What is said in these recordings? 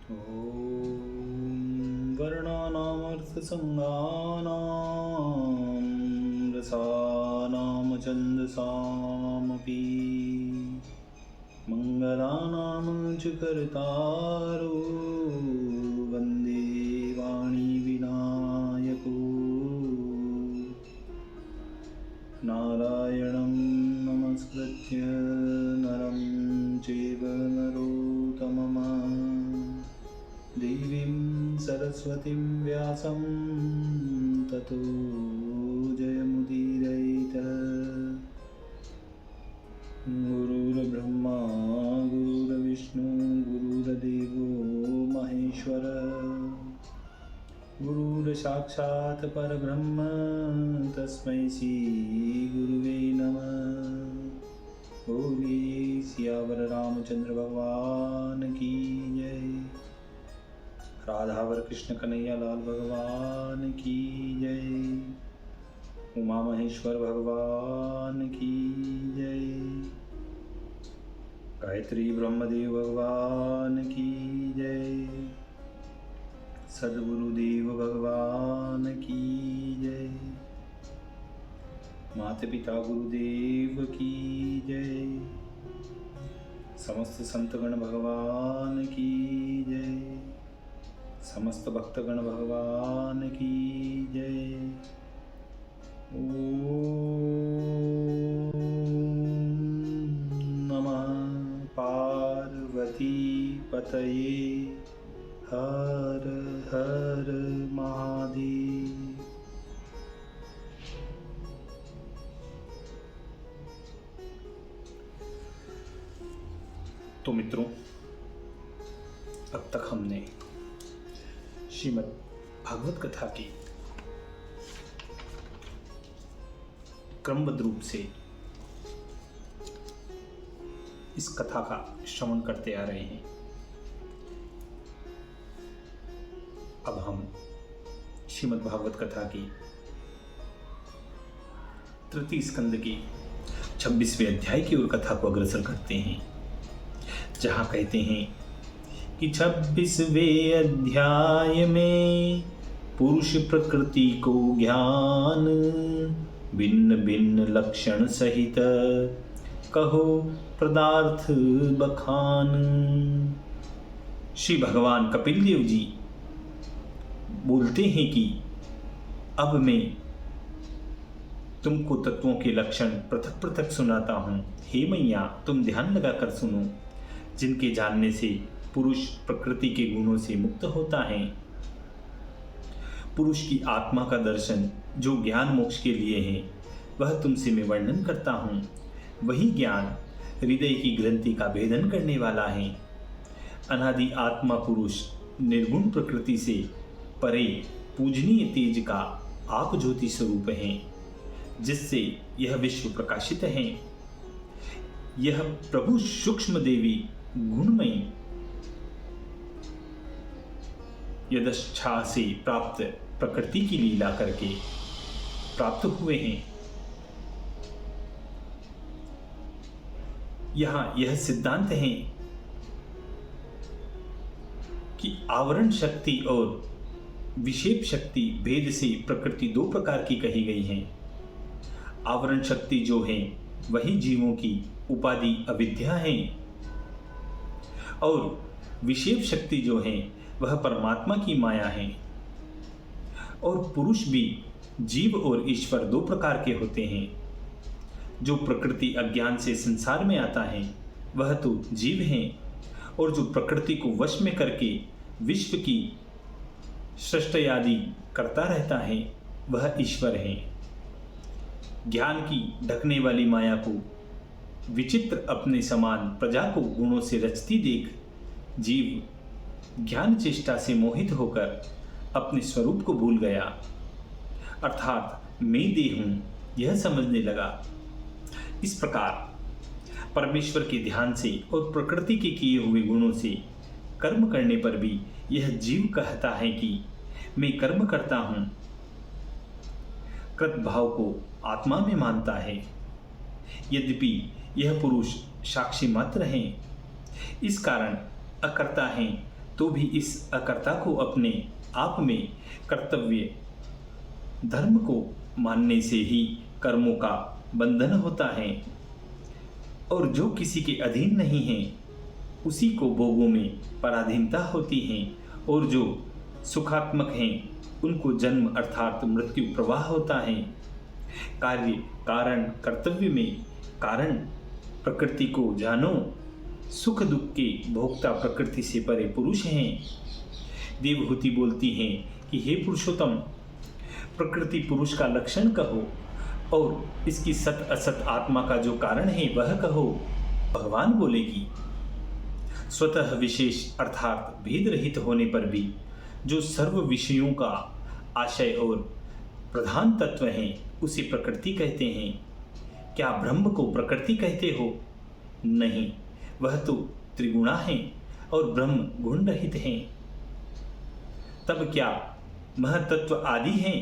ॐ वर्णानामर्थसङ्गानां रसानां छन्दसामपि मङ्गलानां च कर्तारो वन्दे वाणीविनायको नारायणं नमस्कृत्य नरं चैव नरोत्तमम् देवीं सरस्वतीं व्यासं ततो जयमुदीरयेत्। गुरुर्ब्रह्मा गुरुर्विष्णु गुरुर्देवो महेश्वर गुरुर्साक्षात् परब्रह्म तस्मै श्री गुरुवे नमः। बोलिए सियावर रामचंद्र भगवान की जय। राधावर कृष्ण कन्हैया लाल भगवान की जय। उमा महेश्वर भगवान की जय। गायत्री ब्रह्मदेव भगवान की जय। सद्गुरुदेव भगवान की जय। माता पिता गुरुदेव की जय। समस्त संतगण भगवान की जय। समस्त भक्तगण भगवान की जय। ओम नमः पार्वती पतये हर हर महादेव। तो मित्रों, अब तक हमने श्रीमद् भागवत कथा की क्रमबद्ध रूप से इस कथा का श्रवण करते आ रहे हैं। अब हम श्रीमद् भागवत कथा की तृतीय स्कंद की 26वें अध्याय की ओर कथा को अग्रसर करते हैं, जहां कहते हैं कि 26वें अध्याय में पुरुष प्रकृति को ज्ञान भिन्न भिन्न लक्षण सहित कहो पदार्थ बखान। श्री भगवान कपिल देव जी बोलते हैं कि अब मैं तुमको तत्वों के लक्षण पृथक पृथक सुनाता हूँ। हे मैया, तुम ध्यान लगाकर सुनो, जिनके जानने से पुरुष प्रकृति के गुणों से मुक्त होता है। पुरुष की आत्मा का दर्शन जो ज्ञान मोक्ष के लिए है, वह तुमसे मैं वर्णन करता हूँ। वही ज्ञान हृदय की ग्रंथि का भेदन करने वाला है। अनादि आत्मा पुरुष निर्गुण प्रकृति से परे पूजनीय तेज का आप ज्योति स्वरूप है, जिससे यह विश्व प्रकाशित है। यह प्रभु सूक्ष्म देवी गुणमयी यदच्छा से प्राप्त प्रकृति की लीला करके प्राप्त हुए हैं। यहां यह सिद्धांत है कि आवरण शक्ति और विक्षेप शक्ति भेद से प्रकृति दो प्रकार की कही गई है। आवरण शक्ति जो है वही जीवों की उपाधि अविद्या है, और विक्षेप शक्ति जो है वह परमात्मा की माया है। और पुरुष भी जीव और ईश्वर दो प्रकार के होते हैं। जो प्रकृति अज्ञान से संसार में आता है वह तो जीव है, और जो प्रकृति को वश में करके विश्व की सृष्टि आदि करता रहता है वह ईश्वर है। ज्ञान की ढकने वाली माया को विचित्र अपने समान प्रजा को गुणों से रचती देख जीव ज्ञान चेष्टा से मोहित होकर अपने स्वरूप को भूल गया, अर्थात मैं देह हूं यह समझने लगा। इस प्रकार परमेश्वर के ध्यान से और प्रकृति के किए हुए गुणों से कर्म करने पर भी यह जीव कहता है कि मैं कर्म करता हूं। कृत भाव को आत्मा में मानता है। यद्यपि यह पुरुष साक्षी मात्र हैं, इस कारण अकर्ता हैं तो भी इस अकर्ता को अपने आप में कर्तव्य धर्म को मानने से ही कर्मों का बंधन होता है, और जो किसी के अधीन नहीं है उसी को भोगों में पराधीनता होती है, और जो सुखात्मक हैं उनको जन्म अर्थात मृत्यु प्रवाह होता है। कार्य कारण कर्तव्य में कारण प्रकृति को जानो, सुख दुख के भोक्ता प्रकृति से परे पुरुष हैं। देवहूति बोलती हैं कि हे पुरुषोत्तम, प्रकृति पुरुष का लक्षण कहो और इसकी सत असत आत्मा का जो कारण है वह कहो। भगवान बोलेगी, स्वतः विशेष अर्थात भेद रहित होने पर भी जो सर्व विषयों का आशय और प्रधान तत्व है उसे प्रकृति कहते हैं। क्या ब्रह्म को प्रकृति कहते हो? नहीं, वह तो त्रिगुणा है और ब्रह्म गुण रहित हैं। तब क्या महतत्व आदि हैं?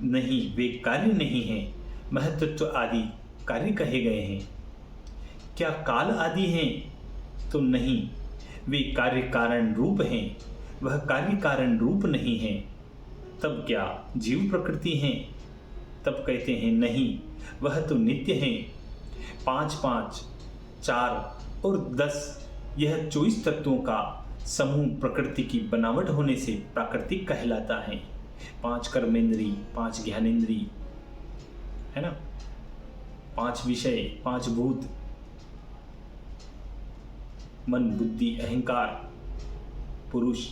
नहीं, वे कार्य नहीं हैं। महतत्व आदि कार्य कहे गए हैं। क्या काल आदि हैं? तो नहीं, वे कार्य कारण रूप हैं। वह कार्य कारण रूप नहीं है। तब क्या जीव प्रकृति हैं? तब कहते हैं नहीं, वह तो नित्य हैं। 5 5 4 और 10 यह 24 तत्वों का समूह प्रकृति की बनावट होने से प्राकृतिक कहलाता है। 5 कर्मेंद्री, 5 ज्ञानेंद्री, है ना, 5 विषय, 5 भूत, मन बुद्धि अहंकार पुरुष,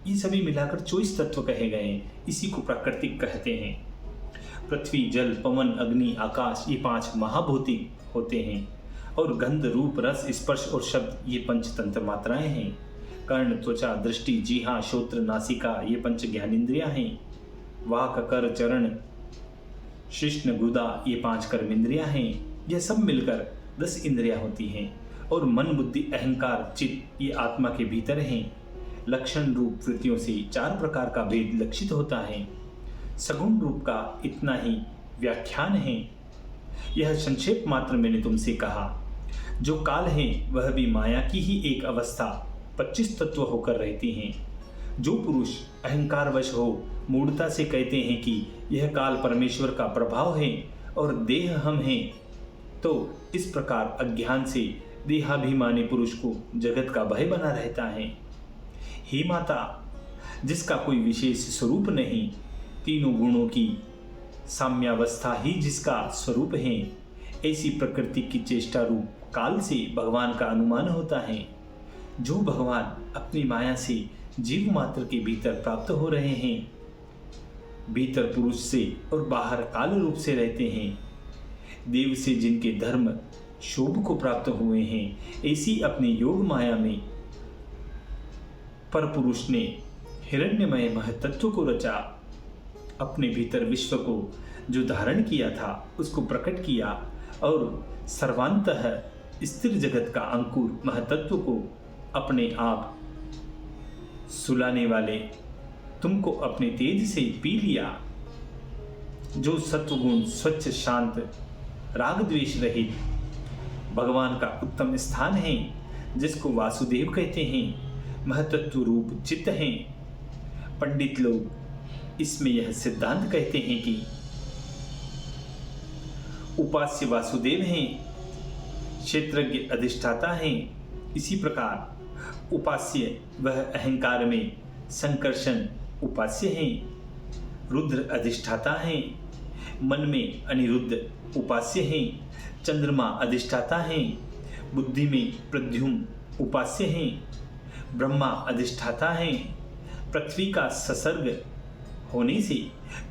ये सभी मिलाकर 24 तत्व कहे गए हैं। इसी को प्राकृतिक कहते हैं। पृथ्वी जल पवन अग्नि आकाश ये 5 महाभौतिक होते हैं, और गंध रूप रस स्पर्श और शब्द ये पंचतंत्र मात्राएं हैं। कर्ण त्वचा दृष्टि जिह्वा श्रोत्र नासिका ये 5 ज्ञानेंद्रियां हैं। वाक कर चरण शिश्न गुदा ये 5 कर्मेंद्रियां हैं। यह सब मिलकर 10 इंद्रियां होती हैं, और मन बुद्धि अहंकार चित्त ये आत्मा के भीतर हैं। लक्षण रूप वृत्तियों से 4 प्रकार का भेद लक्षित होता है। सगुण रूप का इतना ही व्याख्यान है। यह संक्षेप मात्र मैंने तुमसे कहा। जो काल है वह भी माया की ही एक अवस्था 25 तत्व होकर रहती हैं। जो पुरुष अहंकारवश हो मूढ़ता से कहते हैं कि यह काल परमेश्वर का प्रभाव है और देह हम हैं, तो इस प्रकार अज्ञान से देहाभिमानी पुरुष को जगत का भय बना रहता है। हे माता, जिसका कोई विशेष स्वरूप नहीं, तीनों गुणों की साम्यावस्था ही जिसका स्वरूप है, ऐसी प्रकृति की चेष्टा रूप काल से भगवान का अनुमान होता है। जो भगवान अपनी माया से जीव मात्र के भीतर प्राप्त हो रहे हैं, भीतर पुरुष से और बाहर काल रूप से रहते हैं। देव से जिनके धर्म शोभ को प्राप्त हुए हैं, ऐसी अपनी योग माया में पर पुरुष ने हिरण्यमय महतत्व को रचा। अपने भीतर विश्व को जो धारण किया था उसको प्रकट किया, और सर्वांतः स्थिर जगत का अंकुर महतत्व को अपने आप सुलाने वाले तुमको अपने तेज से पी लिया। जो सत्वगुण स्वच्छ शांत राग द्वेष रहित भगवान का उत्तम स्थान है, जिसको वासुदेव कहते हैं, महतत्व रूप चित्त हैं। पंडित लोग इसमें यह सिद्धांत कहते हैं कि उपास्य वासुदेव हैं, क्षेत्रज्ञ अधिष्ठाता हैं। इसी प्रकार उपास्य वह अहंकार में संकर्षण उपास्य हैं, रुद्र अधिष्ठाता हैं। मन में अनिरुद्ध उपास्य हैं, चंद्रमा अधिष्ठाता हैं। बुद्धि में प्रद्युम्न उपास्य हैं, ब्रह्मा अधिष्ठाता हैं। पृथ्वी का ससर्ग होने से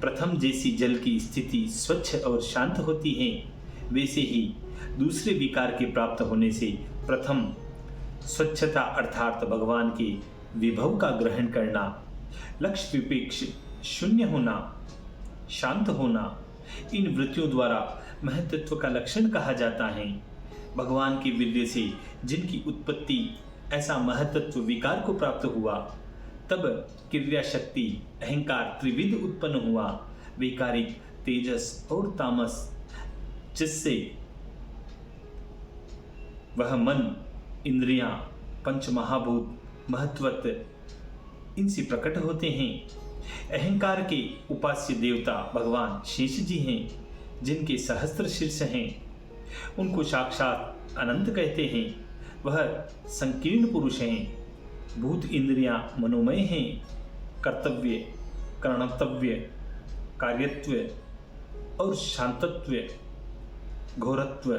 प्रथम जैसी जल की स्थिति स्वच्छ और शांत होती है, वैसे ही दूसरे विकार के प्राप्त होने से प्रथम स्वच्छता अर्थात भगवान के विभव का ग्रहण करना, लक्ष्य विपेक्ष शून्य होना, शांत होना, इन वृत्तियों द्वारा महतत्व का लक्षण कहा जाता है। भगवान के विद्य से जिनकी उत्पत्ति ऐसा महतत्व विकार को प्राप्त हुआ, तब क्रिया शक्ति अहंकार त्रिविध उत्पन्न हुआ, वैकारिक तेजस और तामस, जिससे वह मन इंद्रियां पंच महाभूत महत्वत्व इनसे प्रकट होते हैं। अहंकार के उपास्य देवता भगवान शेष जी हैं, जिनके सहस्त्र शीर्ष हैं। उनको साक्षात अनंत कहते हैं। वह संकीर्ण पुरुष हैं। भूत इंद्रियां मनोमय हैं। कर्तव्य, कर्तव्य, कार्यत्व और शांतत्व, घोरत्व,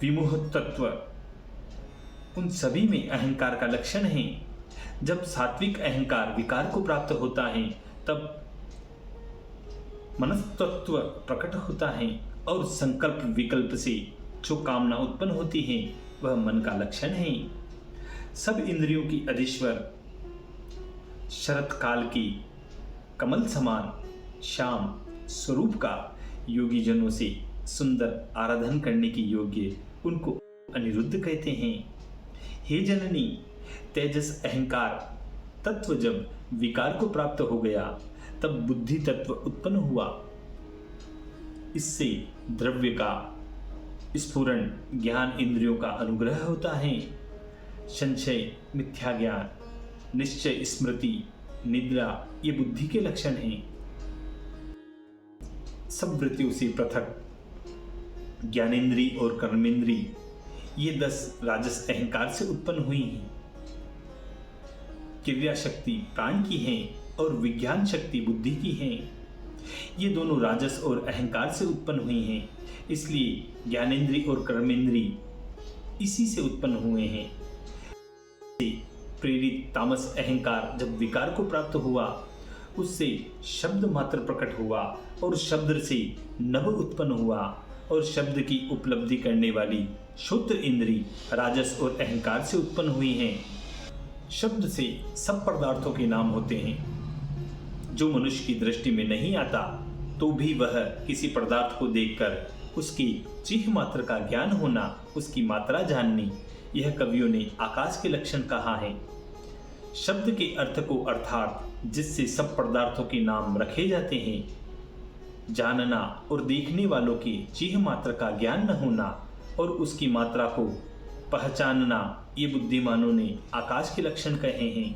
विमुहतत्व, उन सभी में अहंकार का लक्षण है। जब सात्विक अहंकार विकार को प्राप्त होता है तब मनस्तत्व प्रकट होता है और संकल्प विकल्प से जो कामना उत्पन्न होती है वह मन का लक्षण है। सब इंद्रियों की अधीश्वर, शरत काल की कमल समान श्याम स्वरूप का योगी जनों से सुंदर आराधन करने की योग्य उनको अनिरुद्ध कहते हैं। हे जननी, तेजस अहंकार तत्व जब विकार को प्राप्त हो गया तब बुद्धि तत्व उत्पन्न हुआ। इससे द्रव्य का स्फुरण, ज्ञान इंद्रियों का अनुग्रह होता है। संशय, मिथ्या ज्ञान, निश्चय, स्मृति, निद्रा ये बुद्धि के लक्षण हैं। सब वृत्तियों से पृथक ज्ञानेन्द्री और कर्मेंद्री ये 10 राजस अहंकार से उत्पन्न हुई हैं। क्रिया शक्ति प्राण की है और विज्ञान शक्ति बुद्धि की है। ये दोनों राजस और अहंकार से उत्पन्न हुई हैं। इसलिए ज्ञानेन्द्री और कर्मेंद्री इसी से उत्पन्न हुए हैं। प्रेरित तामस अहंकार जब विकार को प्राप्त हुआ उससे शब्द मात्र प्रकट हुआ और शब्द से नभ उत्पन्न हुआ और शब्द की उपलब्धि करने वाली श्रोत्र इंद्री राजस और अहंकार से उत्पन्न हुई हैं। शब्द से सब पदार्थों के नाम होते हैं। जो मनुष्य की दृष्टि में नहीं आता तो भी वह किसी पदार्थ को देखकर उसकी चिह्न मात्र का ज्ञान होना, उसकी मात्रा जाननी, यह कवियों ने आकाश के लक्षण कहा है। शब्द के अर्थ को अर्थात जिससे सब पदार्थों के नाम रखे जाते हैं जानना और देखने वालों के चिह्न मात्र का ज्ञान न होना और उसकी मात्रा को पहचानना, ये बुद्धिमानों ने आकाश के लक्षण कहे हैं।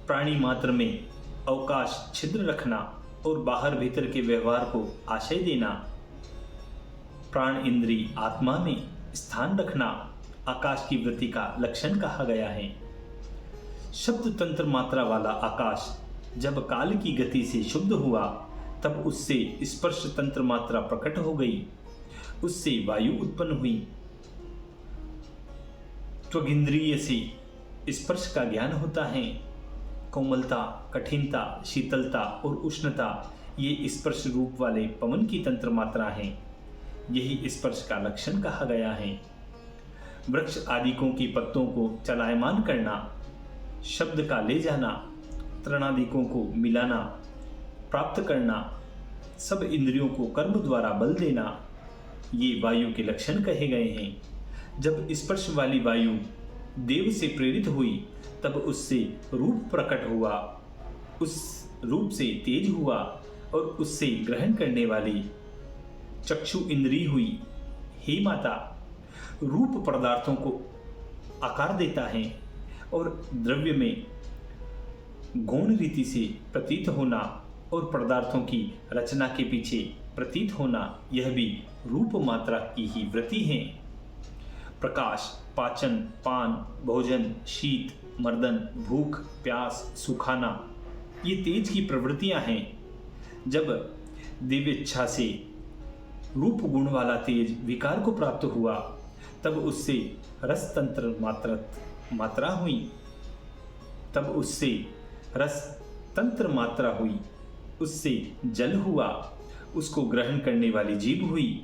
प्राणी मात्र में अवकाश छिद्र रखना और बाहर भीतर के व्यवहार को आशय देना, प्राण इंद्री आत्मा में स्थान रखना आकाश की वृत्ति का लक्षण कहा गया है। शब्द तंत्र मात्रा वाला आकाश जब काल की गति से शुद्ध हुआ तब उससे स्पर्श तंत्र मात्रा प्रकट हो गई, उससे वायु उत्पन्न हुई। त्वगिंद्रिय से स्पर्श का ज्ञान होता है। कोमलता, कठिनता, शीतलता और उष्णता ये स्पर्श रूप वाले पवन की तंत्र मात्रा हैं। यही स्पर्श का लक्षण कहा गया है। वृक्ष आदिकों की पत्तों को चलायमान करना, शब्द का ले जाना, तृणादिकों को मिलाना, प्राप्त करना, सब इंद्रियों को कर्म द्वारा बल देना, ये वायु के लक्षण कहे गए हैं। जब स्पर्श वाली वायु देव से प्रेरित हुई तब उससे रूप प्रकट हुआ, उस रूप से तेज हुआ और उससे ग्रहण करने वाली चक्षु इंद्री हुई। हे माता, रूप पदार्थों को आकार देता है और द्रव्य में गौण रीति से प्रतीत होना और पदार्थों की रचना के पीछे प्रतीत होना, यह भी रूप मात्रा की ही वृत्ति है। प्रकाश, पाचन, पान, भोजन, शीत, मर्दन, भूख, प्यास, सुखाना, ये तेज की प्रवृत्तियां हैं। जब दिव्यच्छा से रूप गुण वाला तेज विकार को प्राप्त हुआ तब उससे रस तंत्र मात्रा हुई, तब उससे रस तंत्र मात्रा हुई, उससे जल हुआ, उसको ग्रहण करने वाली जीभ हुई।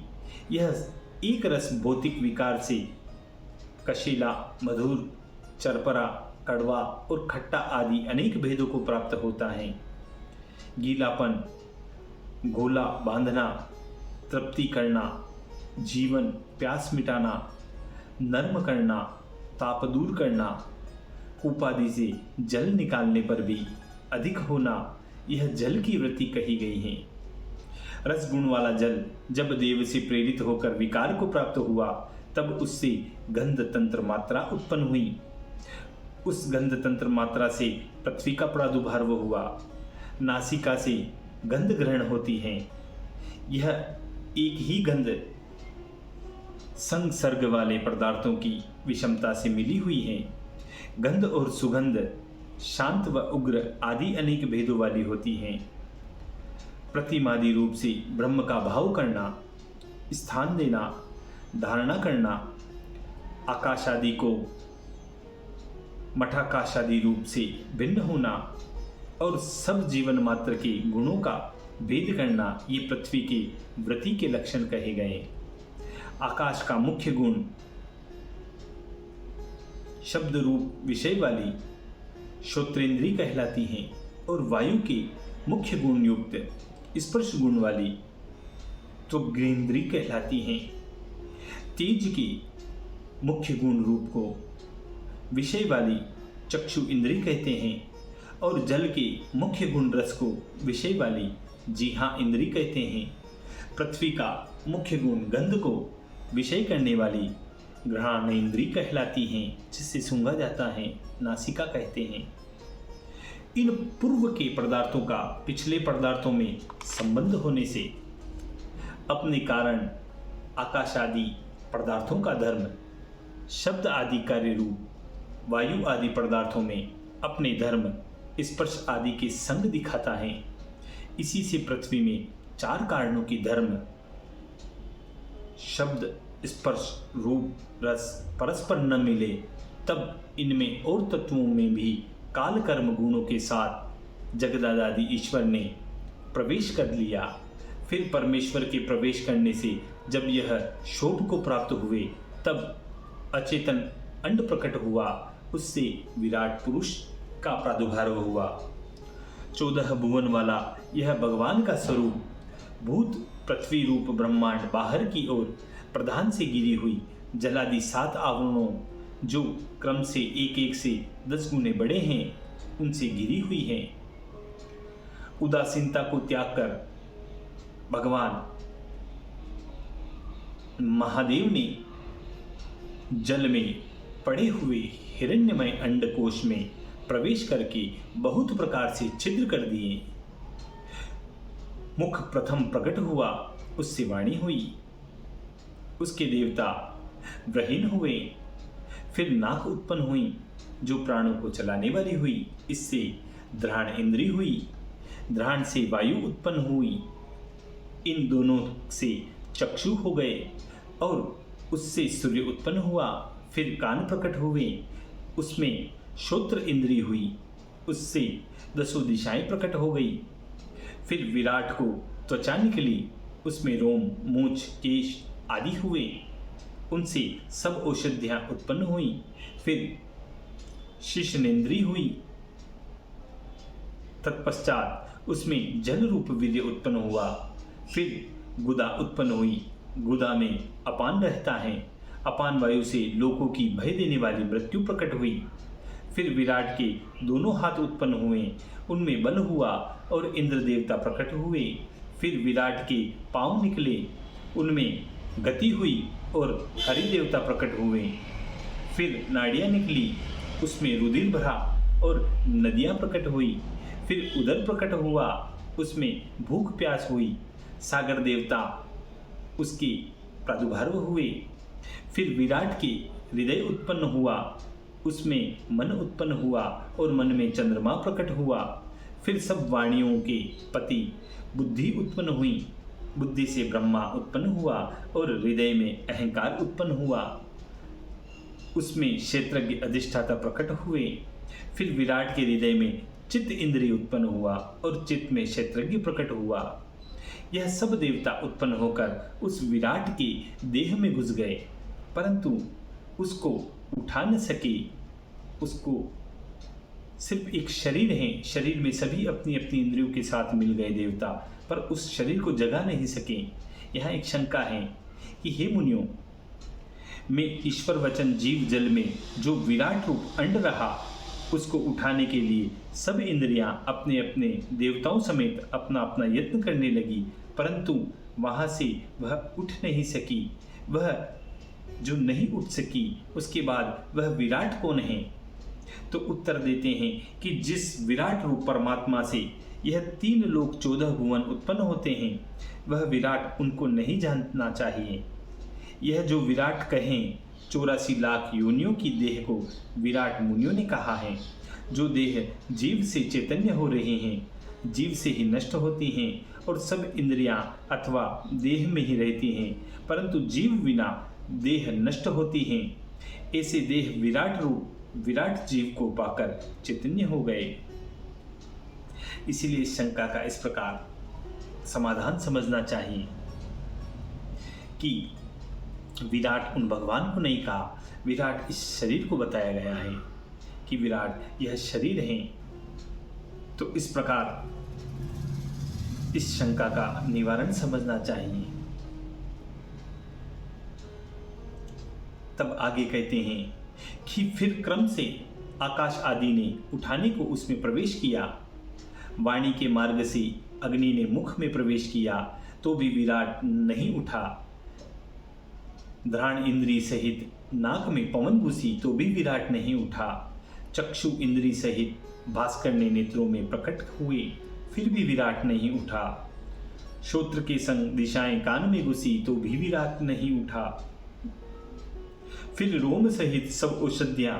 यह एक रस भौतिक विकार से कशीला, मधुर, चरपरा, कड़वा और खट्टा आदि अनेक भेदों को प्राप्त होता है। गीलापन, गोला बांधना, तृप्ति करना, जीवन, प्यास मिटाना, नर्म करना, ताप दूर करना, उपाधि से जल निकालने पर भी अधिक होना, यह जल की वृत्ति कही गई है। रसगुण वाला जल जब देव से प्रेरित होकर विकार को प्राप्त हुआ तब उससे गंध तंत्र मात्रा उत्पन्न हुई। उस गंध तंत्र मात्रा से पृथ्वी का प्रादुर्भाव हुआ। नासिका से गंध ग्रहण होती है। यह एक ही गंध संसर्ग वाले पदार्थों की विषमता से मिली हुई है। गंध और सुगंध शांत व उग्र आदि अनेक भेदों वाली होती हैं। प्रतिमादि रूप से ब्रह्म का भाव करना, स्थान देना, धारणा करना, आकाश आदि को मठाकाश आदि रूप से भिन्न होना और सब जीवन मात्र के गुणों का भेद करना, ये पृथ्वी के वृत्ति के लक्षण कहे गए। आकाश का मुख्य गुण शब्द रूप विषय वाली श्रोत्रेंद्री कहलाती हैं और वायु के मुख्य गुण युक्त स्पर्श गुण वाली त्वग्रेंद्री कहलाती हैं। तेज के मुख्य गुण रूप को विषय वाली चक्षु इंद्री कहते हैं और जल के मुख्य गुण रस को विषय वाली जिह्वा इंद्री कहते हैं। पृथ्वी का मुख्य गुण गंध को विषय करने वाली घ्राणेन्द्री कहलाती हैं, जिससे सूंघा जाता है, नासिका कहते हैं। इन पूर्व के पदार्थों का पिछले पदार्थों में संबंध होने से अपने कारण आकाश आदि पदार्थों का धर्म शब्द आदि कार्य रूप वायु आदि पदार्थों में अपने धर्म स्पर्श आदि के संग दिखाता है। इसी से पृथ्वी में चार कारणों की धर्म शब्द स्पर्श रूप रस परस्पर न मिले, तब इनमें और तत्वों में भी काल कर्म गुणों के साथ जगदादि ईश्वर ने प्रवेश कर लिया। फिर परमेश्वर के प्रवेश करने से जब यह शोभ को प्राप्त हुए, तब अचेतन अंड प्रकट हुआ, उससे विराट पुरुष का प्रादुर्भाव हुआ। 14 भुवन वाला यह भगवान का स्वरूप भूत पृथ्वी रूप ब्रह्मांड बाहर की ओर प्रधान से गिरी हुई जलादि 7 आवरणों, जो क्रम से एक एक से 10 गुने बड़े हैं, उनसे घिरी हुई है। उदासीनता को त्याग कर भगवान महादेव ने जल में पड़े हुए हिरण्यमय अंडकोश में प्रवेश करके बहुत प्रकार से छिद्र कर दिए। मुख प्रथम प्रकट हुआ, उससे वाणी हुई, उसके देवता ब्रहीन हुए। फिर नाक उत्पन्न हुई, जो प्राणों को चलाने वाली हुई, इससे घ्राण इंद्री हुई। घ्राण से वायु उत्पन्न हुई, इन दोनों से चक्षु हो गए और उससे सूर्य उत्पन्न हुआ। फिर कान प्रकट हुए, उसमें श्रोत्र इंद्री हुई, उससे 10 दिशाएं प्रकट हो गई। फिर विराट को त्वचा निकली, उसमें रोम मूंछ केश आदि हुए, उनसे सब औषधियां उत्पन्न हुई। फिर शिशनेन्द्री हुई, तत्पश्चात उसमें जल रूप वीर्य उत्पन्न हुआ। फिर गुदा उत्पन्न हुई, गुदा में अपान रहता है, अपान वायु से लोगों की भय देने वाली मृत्यु प्रकट हुई। फिर विराट के दोनों हाथ उत्पन्न हुए, उनमें बल हुआ और इंद्र देवता प्रकट हुए। फिर विराट के पांव निकले, उनमें गति हुई और हरि देवता प्रकट हुए। फिर नाड़ियाँ निकली, उसमें रुधिर भरा और नदियाँ प्रकट हुई। फिर उदर प्रकट हुआ, उसमें भूख प्यास हुई, सागर देवता उसके प्रादुर्भाव हुए। फिर विराट के हृदय उत्पन्न हुआ, उसमें मन उत्पन्न हुआ और मन में चंद्रमा प्रकट हुआ। फिर सब वाणियों के पति बुद्धि उत्पन्न हुई, बुद्धि से ब्रह्मा उत्पन्न हुआ और हृदय में अहंकार उत्पन्न हुआ, उसमें क्षेत्रज्ञ अधिष्ठाता प्रकट हुए। फिर विराट के हृदय में चित्त इंद्रिय उत्पन्न हुआ और चित्त में क्षेत्रज्ञ प्रकट हुआ। यह सब देवता उत्पन्न होकर उस विराट के देह में घुस गए, परंतु उसको उठा न सके। उसको सिर्फ एक शरीर है, शरीर में सभी अपनी अपनी इंद्रियों के साथ मिल गए देवता, पर उस शरीर को जगा नहीं सके। यहाँ एक शंका है कि हे मुनियों, में ईश्वर वचन जीव जल में जो विराट रूप अंड रहा, उसको उठाने के लिए सब इंद्रियां अपने अपने देवताओं समेत अपना अपना यत्न करने लगी, परंतु वहाँ से वह उठ नहीं सकी। वह जो नहीं उठ सकी, उसके बाद वह विराट कौन है, तो उत्तर देते हैं कि जिस विराट रूप परमात्मा से यह 3 लोक 14 भुवन उत्पन्न होते हैं, वह विराट उनको नहीं जानना चाहिए। यह जो विराट कहें 84 लाख योनियों की देह को विराट मुनियों ने कहा है। जो देह जीव से चैतन्य हो रहे हैं, जीव से ही नष्ट होती हैं और सब इंद्रियां अथवा देह में ही रहती हैं, परंतु जीव बिना देह नष्ट होती हैं। ऐसे देह विराट रूप विराट जीव को पाकर चैतन्य हो गए। इसीलिए इस शंका का इस प्रकार समाधान समझना चाहिए कि विराट उन भगवान को नहीं कहा, विराट इस शरीर को बताया गया है कि विराट यह शरीर है। तो इस प्रकार इस शंका का निवारण समझना चाहिए। तब आगे कहते हैं कि फिर क्रम से आकाश आदि ने उठाने को उसमें प्रवेश किया। वाणी के मार्ग से अग्नि ने मुख में प्रवेश किया तो भी विराट नहीं उठा। घ्राण इंद्री सहित नाक में पवन घुसी तो भी विराट नहीं उठा। चक्षु इंद्री सहित भास्कर ने नेत्रों में प्रकट हुए, फिर भी विराट नहीं उठा। श्रोत्र के संग दिशाएं कान में घुसी तो भी विराट नहीं उठा। फिर रोम सहित सब औषधियां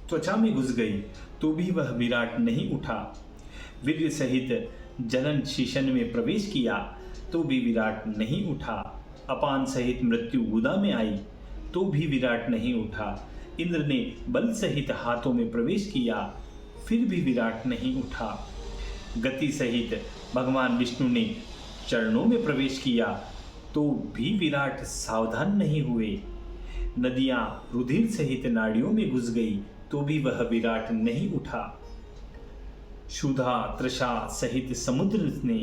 त्वचा में घुस गई तो भी वह विराट नहीं उठा। वीर्य सहित जलन शीशन में प्रवेश किया तो भी विराट नहीं उठा। अपान सहित मृत्यु गुदा में आई तो भी विराट नहीं उठा। इंद्र ने बल सहित हाथों में प्रवेश किया, फिर भी विराट नहीं उठा। गति सहित भगवान विष्णु ने चरणों में प्रवेश किया तो भी विराट सावधान नहीं हुए। नदियां रुधिर सहित नाड़ियों में घुस गई तो भी वह विराट नहीं उठा। क्षुधा तृषा सहित समुद्र ने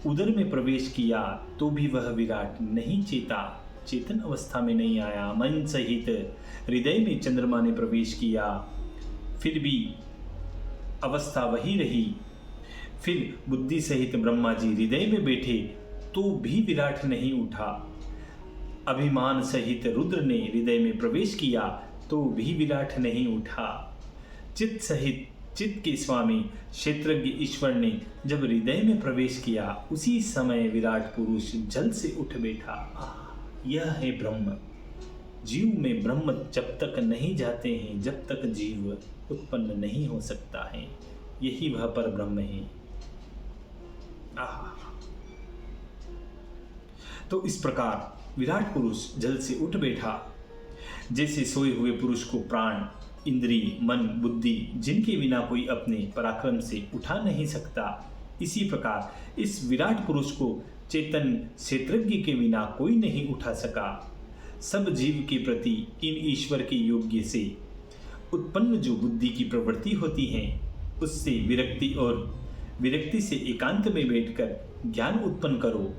उदर में प्रवेश किया तो भी वह विराट नहीं चेता, चेतन अवस्था में नहीं आया। मन सहित हृदय में चंद्रमा ने प्रवेश किया, फिर भी अवस्था वही रही। फिर बुद्धि सहित ब्रह्मा जी हृदय में बैठे तो भी विराट नहीं उठा। अभिमान सहित रुद्र ने हृदय में प्रवेश किया तो भी विराट नहीं उठा। चित्त सहित चित्त के स्वामी क्षेत्रज्ञ ईश्वर ने जब हृदय में प्रवेश किया, उसी समय विराट पुरुष जल से उठ बैठा। यह है ब्रह्म। जीव में ब्रह्म जब तक नहीं जाते हैं, जब तक जीव उत्पन्न नहीं हो सकता है। यही वह पर ब्रह्म है। तो इस प्रकार विराट पुरुष जल से उठ बैठा। जैसे सोए हुए पुरुष को प्राण, इंद्रिय, मन, बुद्धि जिनके बिना कोई अपने पराक्रम से उठा नहीं सकता, इसी प्रकार इस विराट पुरुष को चेतन क्षेत्रज्ञ के बिना कोई नहीं उठा सका। सब जीव के प्रति इन ईश्वर के योग्य से उत्पन्न जो बुद्धि की प्रवृत्ति होती है, उससे विरक्ति और विरक्ति से एकांत में बैठकर ज्ञान उत्पन्न करो।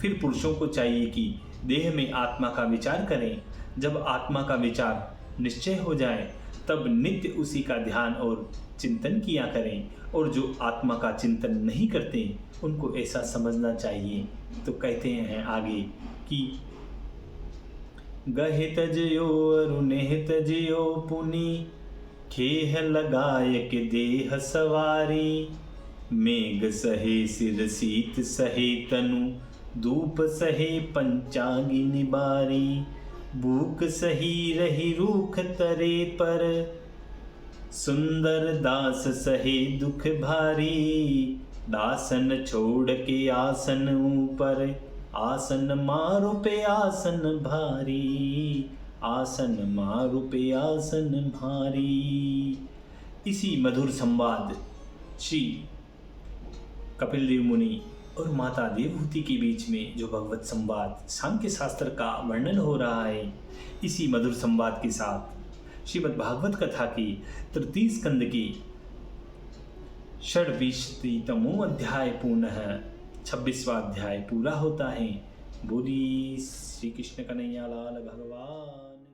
फिर पुरुषों को चाहिए कि देह में आत्मा का विचार करें। जब आत्मा का विचार निश्चय हो जाए तब नित्य उसी का ध्यान और चिंतन किया करें, और जो आत्मा का चिंतन नहीं करते उनको ऐसा समझना चाहिए। तो कहते हैं आगे कि गहे तजयो अरुनेह तजयो पुनि, खेह लगाय के देह सवारी। मेघ सहे सिर शीत सहे तनु, धूप सहे पंचांगी निबारी। भूख सही रही रूख तरे पर, सुंदर दास सहे दुख भारी। दासन छोड़ के आसन ऊपर, आसन मारो पे आसन भारी। आसन मारो पे आसन भारी। इसी मधुर संवाद श्री कपिल देव मुनि और माता देवहूति के बीच में जो भगवत संवाद सांख्य शास्त्र का वर्णन हो रहा है, इसी मधुर संवाद के साथ श्रीमद् भागवत कथा की तृतीय स्कंद की 26वां अध्याय पूर्णः 26वां अध्याय पूरा होता है। बोली श्री कृष्ण कन्हैया लाल भगवान।